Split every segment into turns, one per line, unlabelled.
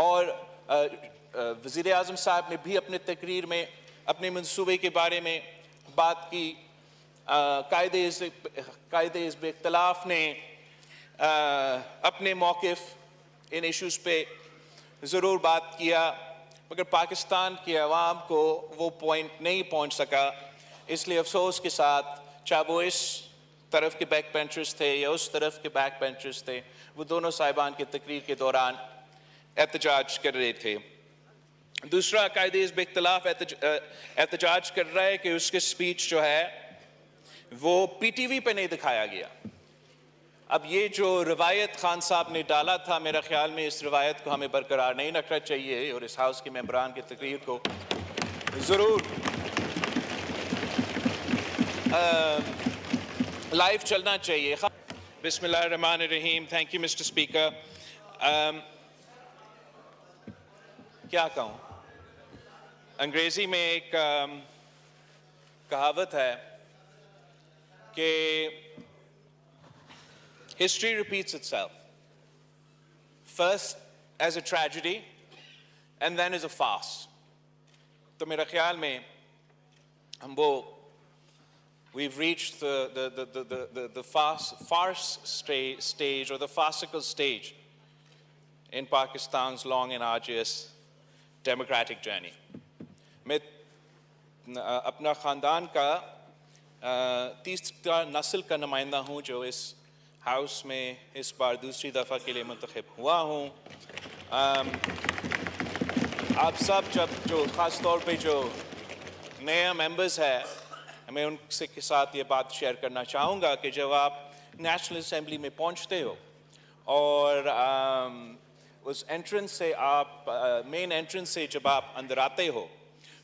اور وزیر اعظم صاحب نے بھی اپنے تقریر میں اپنے منصوبے کے بارے میں بات کی. قائد حزب اختلاف نے اپنے موقف ان ایشوز پہ ضرور بات کیا، مگر پاکستان کی عوام کو وہ پوائنٹ نہیں پہنچ سکا. اس لیے افسوس کے ساتھ چاہے وہ اس طرف کے بیک بینچرز تھے یا اس طرف کے بیک بینچرز تھے، وہ دونوں صاحبان کی تقریر کے دوران احتجاج کر رہے تھے. دوسرا، قائد حزب اختلاف احتجاج کر رہا ہے کہ اس کے سپیچ جو ہے وہ پی ٹی وی پہ نہیں دکھایا گیا. اب یہ جو روایت خان صاحب نے ڈالا تھا، میرا خیال میں اس روایت کو ہمیں برقرار نہیں رکھنا چاہیے اور اس ہاؤس کے ممبران کی تقریر کو ضرور لائیو چلنا چاہیے. بسم اللہ الرحمن الرحیم. Thank you mister speaker. کیا کہوں، انگریزی میں ایک کہاوت ہے کہ history repeats itself, first as a tragedy and then as a farce. تو میرا خیال میں ہم we've reached the farce stage or the farcical stage in Pakistan's long and arduous democratic journey. میں اپنا خاندان کا تیسرا نسل کا نمائندہ ہوں جو اس ہاؤس میں اس بار دوسری دفعہ کے لیے منتخب ہوا ہوں. آپ سب جو خاص طور پہ جو نئے ممبرز ہیں، میں ان کے ساتھ یہ بات شیئر کرنا چاہوں گا کہ جب آپ نیشنل اسمبلی میں پہنچتے ہو اور اس انٹرنس سے آپ مین انٹرنس سے جب آپ اندر آتے ہو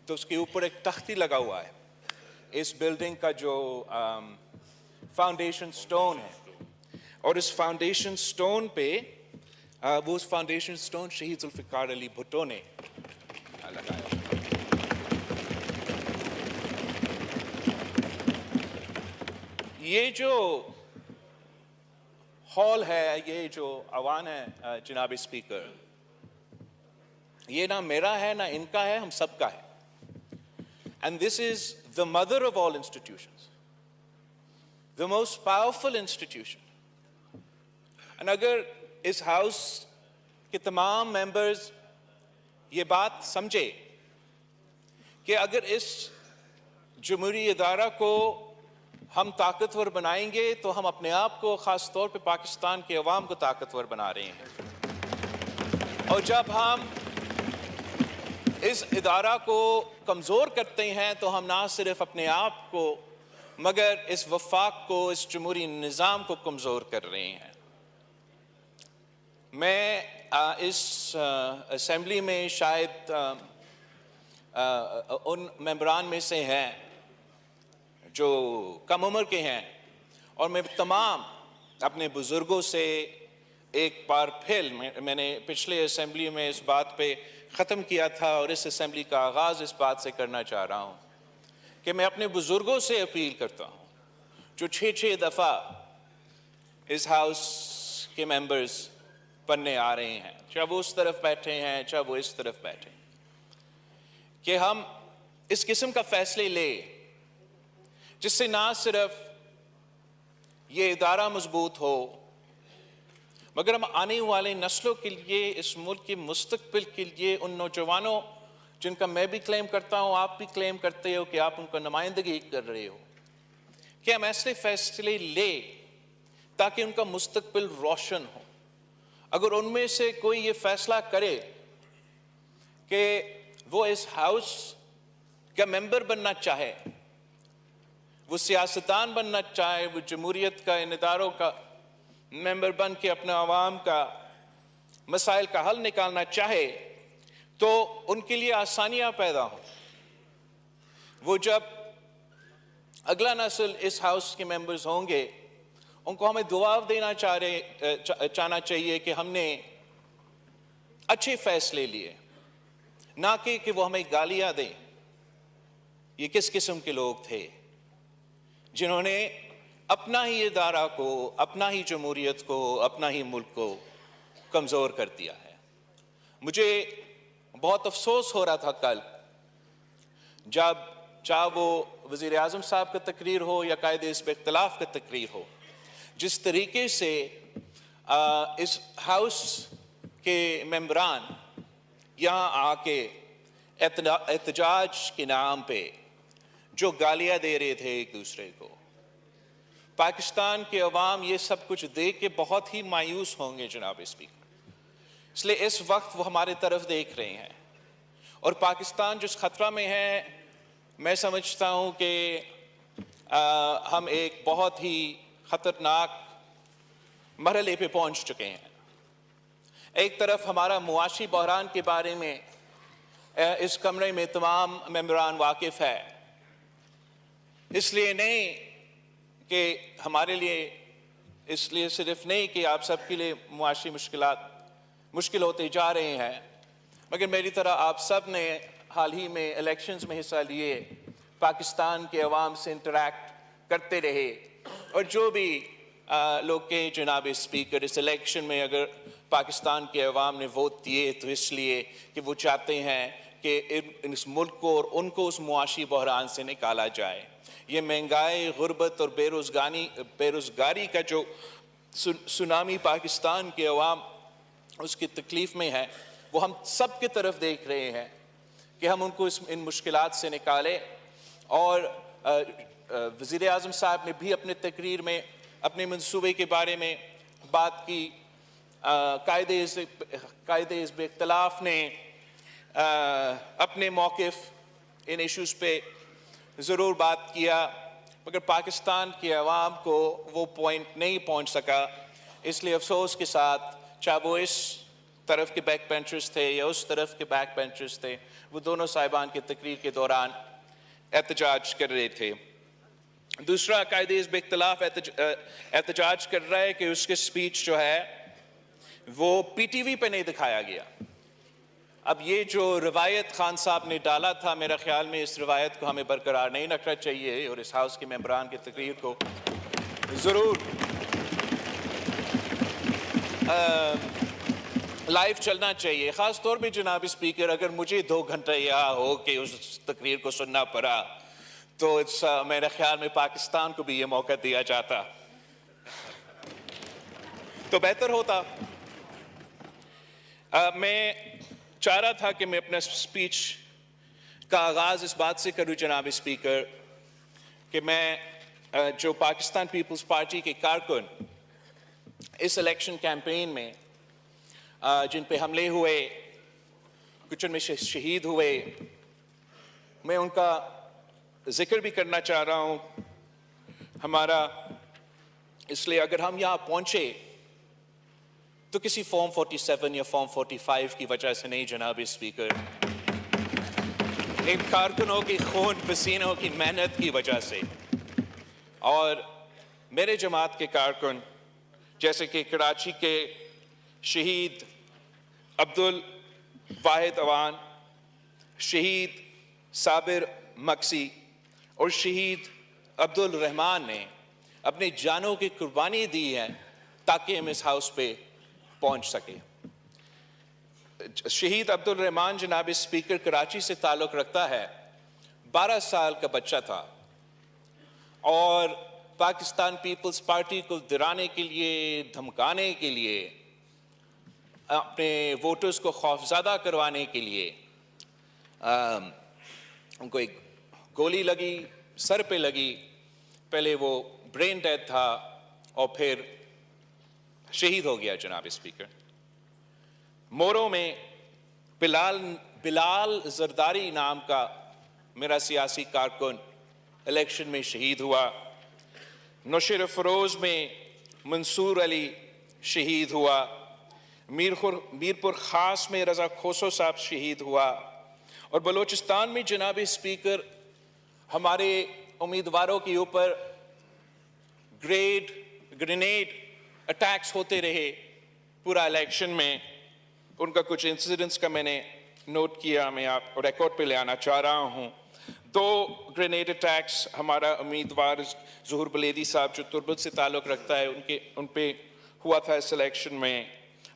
تو اس کے اوپر ایک تختی لگا ہوا ہے. اس بلڈنگ کا جو فاؤنڈیشن سٹون ہے، اور اس فاؤنڈیشن سٹون پہ وہ اس فاؤنڈیشن سٹون شہید ذوالفقار علی بھٹو نے لگایا. یہ جو ہال ہے، یہ جو ایوان ہے جناب اسپیکر، یہ نہ میرا ہے نہ ان کا ہے، ہم سب کا ہے. And this is the mother of all institutions, the most powerful institution. And اگر اس ہاؤس کے تمام ممبرز یہ بات سمجھے کہ اگر اس جمہوری ادارہ کو ہم طاقتور بنائیں گے تو ہم اپنے آپ کو، خاص طور پہ پاکستان کے عوام کو طاقتور بنا رہے ہیں، اور جب ہم اس ادارہ کو کمزور کرتے ہیں تو ہم نہ صرف اپنے آپ کو مگر اس وفاق کو، اس جمہوری نظام کو کمزور کر رہے ہیں. میں اس اسمبلی میں شاید ان ممبران میں سے ہیں جو کم عمر کے ہیں، اور میں تمام اپنے بزرگوں سے ایک بار پھر، میں نے پچھلے اسمبلی میں اس بات پہ ختم کیا تھا اور اس اسمبلی کا آغاز اس بات سے کرنا چاہ رہا ہوں کہ میں اپنے بزرگوں سے اپیل کرتا ہوں جو 6 دفعہ اس ہاؤس کے ممبرز بننے آ رہے ہیں، چاہے وہ اس طرف بیٹھے ہیں چاہے وہ اس طرف بیٹھے ہیں، کہ ہم اس قسم کا فیصلے لیں جس سے نہ صرف یہ ادارہ مضبوط ہو مگر ہم آنے والے نسلوں کے لیے، اس ملک کے مستقبل کے لیے، ان نوجوانوں جن کا میں بھی کلیم کرتا ہوں، آپ بھی کلیم کرتے ہو کہ آپ ان کا نمائندگی کر رہے ہو، کہ ہم ایسے فیصلے لیں تاکہ ان کا مستقبل روشن ہو. اگر ان میں سے کوئی یہ فیصلہ کرے کہ وہ اس ہاؤس کا ممبر بننا چاہے، وہ سیاستدان بننا چاہے، وہ جمہوریت کا، ان اداروں کا ممبر بن کے اپنے عوام کا مسائل کا حل نکالنا چاہے، تو ان کے لیے آسانیاں پیدا ہوں. وہ جب اگلا نسل اس ہاؤس کے ممبرز ہوں گے، ان کو ہمیں دعا دینا چاہنا چاہیے کہ ہم نے اچھے فیصلے لیے، نہ کہ وہ ہمیں گالیاں دیں. یہ کس قسم کے لوگ تھے جنہوں نے اپنا ہی ادارہ کو، اپنا ہی جمہوریت کو، اپنا ہی ملک کو کمزور کر دیا ہے. مجھے بہت افسوس ہو رہا تھا کل جب چاہے وہ وزیر اعظم صاحب کا تقریر ہو یا قائد حزب اختلاف کا تقریر ہو، جس طریقے سے اس ہاؤس کے ممبران یہاں آ کے احتجاج کے نام پہ جو گالیاں دے رہے تھے ایک دوسرے کو، پاکستان کے عوام یہ سب کچھ دیکھ کے بہت ہی مایوس ہوں گے جناب اسپیکر۔ اس لیے اس وقت وہ ہمارے طرف دیکھ رہے ہیں، اور پاکستان جس خطرہ میں ہے، میں سمجھتا ہوں کہ ہم ایک بہت ہی خطرناک مرحلے پہ پہنچ چکے ہیں۔ ایک طرف ہمارا معاشی بحران کے بارے میں اس کمرے میں تمام ممبران واقف ہے، اس لیے نہیں کہ ہمارے لیے، اس لیے صرف نہیں کہ آپ سب کے لیے معاشی مشکلات مشکل ہوتے جا رہے ہیں، مگر میری طرح آپ سب نے حال ہی میں الیکشنز میں حصہ لیے، پاکستان کے عوام سے انٹریکٹ کرتے رہے، اور جو بھی لوگ کہیں جناب اسپیکر اس الیکشن میں اگر پاکستان کے عوام نے ووٹ دیے تو اس لیے کہ وہ چاہتے ہیں کہ اس ملک کو اور ان کو اس معاشی بحران سے نکالا جائے۔ یہ مہنگائی، غربت اور بے روزگاری کا جو سونامی پاکستان کے عوام اس کی تکلیف میں ہے، وہ ہم سب کی طرف دیکھ رہے ہیں کہ ہم ان کو ان مشکلات سے نکالیں۔ اور وزیر اعظم صاحب نے بھی اپنے تقریر میں اپنے منصوبے کے بارے میں بات کی، قائد حزب اختلاف نے اپنے موقف ان ایشوز پہ ضرور بات کیا، مگر پاکستان کے عوام کو وہ پوائنٹ نہیں پہنچ سکا۔ اس لیے افسوس کے ساتھ چاہے وہ اس طرف کے بیک بینچرز تھے یا اس طرف کے بیک بینچرز تھے، وہ دونوں صاحبان کی تقریر کے دوران احتجاج کر رہے تھے۔ دوسرا، قائد حزب اختلاف احتجاج کر رہا ہے کہ اس کے سپیچ جو ہے وہ پی ٹی وی پہ نہیں دکھایا گیا۔ اب یہ جو روایت خان صاحب نے ڈالا تھا، میرا خیال میں اس روایت کو ہمیں برقرار نہیں رکھنا چاہیے، اور اس ہاؤس کے ممبران کی تقریر کو ضرور لائیو چلنا چاہیے۔ خاص طور پہ جناب اسپیکر، اگر مجھے 2 گھنٹے یہاں ہو کہ اس تقریر کو سننا پڑا تو میرے خیال میں پاکستان کو بھی یہ موقع دیا جاتا تو بہتر ہوتا۔ میں چاہ رہا تھا کہ میں اپنا سپیچ کا آغاز اس بات سے کروں جناب اسپیکر کہ میں جو پاکستان پیپلز پارٹی کے کارکن اس الیکشن کیمپین میں جن پہ حملے ہوئے، کچھ ان میں شہید ہوئے، میں ان کا ذکر بھی کرنا چاہ رہا ہوں۔ ہمارا اس لیے اگر ہم یہاں پہنچے تو کسی فارم 47 یا فارم 45 کی وجہ سے نہیں جناب اسپیکر، ان کارکنوں کی خون پسینوں کی محنت کی وجہ سے۔ اور میرے جماعت کے کارکن جیسے کہ کراچی کے شہید عبدالواحد اوان، شہید صابر مکسی اور شہید عبدالرحمان نے اپنی جانوں کی قربانی دی ہے تاکہ ہم اس ہاؤس پہ پہنچ سکے۔ شہید عبدالرحمان جناب اسپیکر کراچی سے تعلق رکھتا ہے، 12 سال کا بچہ تھا، اور پاکستان پیپلز پارٹی کو ڈرانے کے لیے، دھمکانے کے لیے، اپنے ووٹرز کو خوفزدہ کروانے کے لیے ان کو ایک گولی لگی، سر پہ لگی، پہلے وہ برین ڈیڈ تھا اور پھر شہید ہو گیا جناب اسپیکر۔ موروں میں بلال زرداری نام کا میرا سیاسی کارکن الیکشن میں شہید ہوا۔ نوشہر فروز میں منصور علی شہید ہوا۔ میرپور خاص میں رضا کھوسو صاحب شہید ہوا۔ اور بلوچستان میں جناب اسپیکر ہمارے امیدواروں کے اوپر گرینیڈ اٹیکس ہوتے رہے پورا الیکشن میں۔ ان کا کچھ انسیڈنٹس کا میں نے نوٹ کیا، میں آپ ریکارڈ پہ لے آنا چاہ رہا ہوں۔ 2 گرینیڈ اٹیکس ہمارا امیدوار ظہور بلیدی صاحب جو تربت سے تعلق رکھتا ہے ان پہ ہوا تھا اس الیکشن میں۔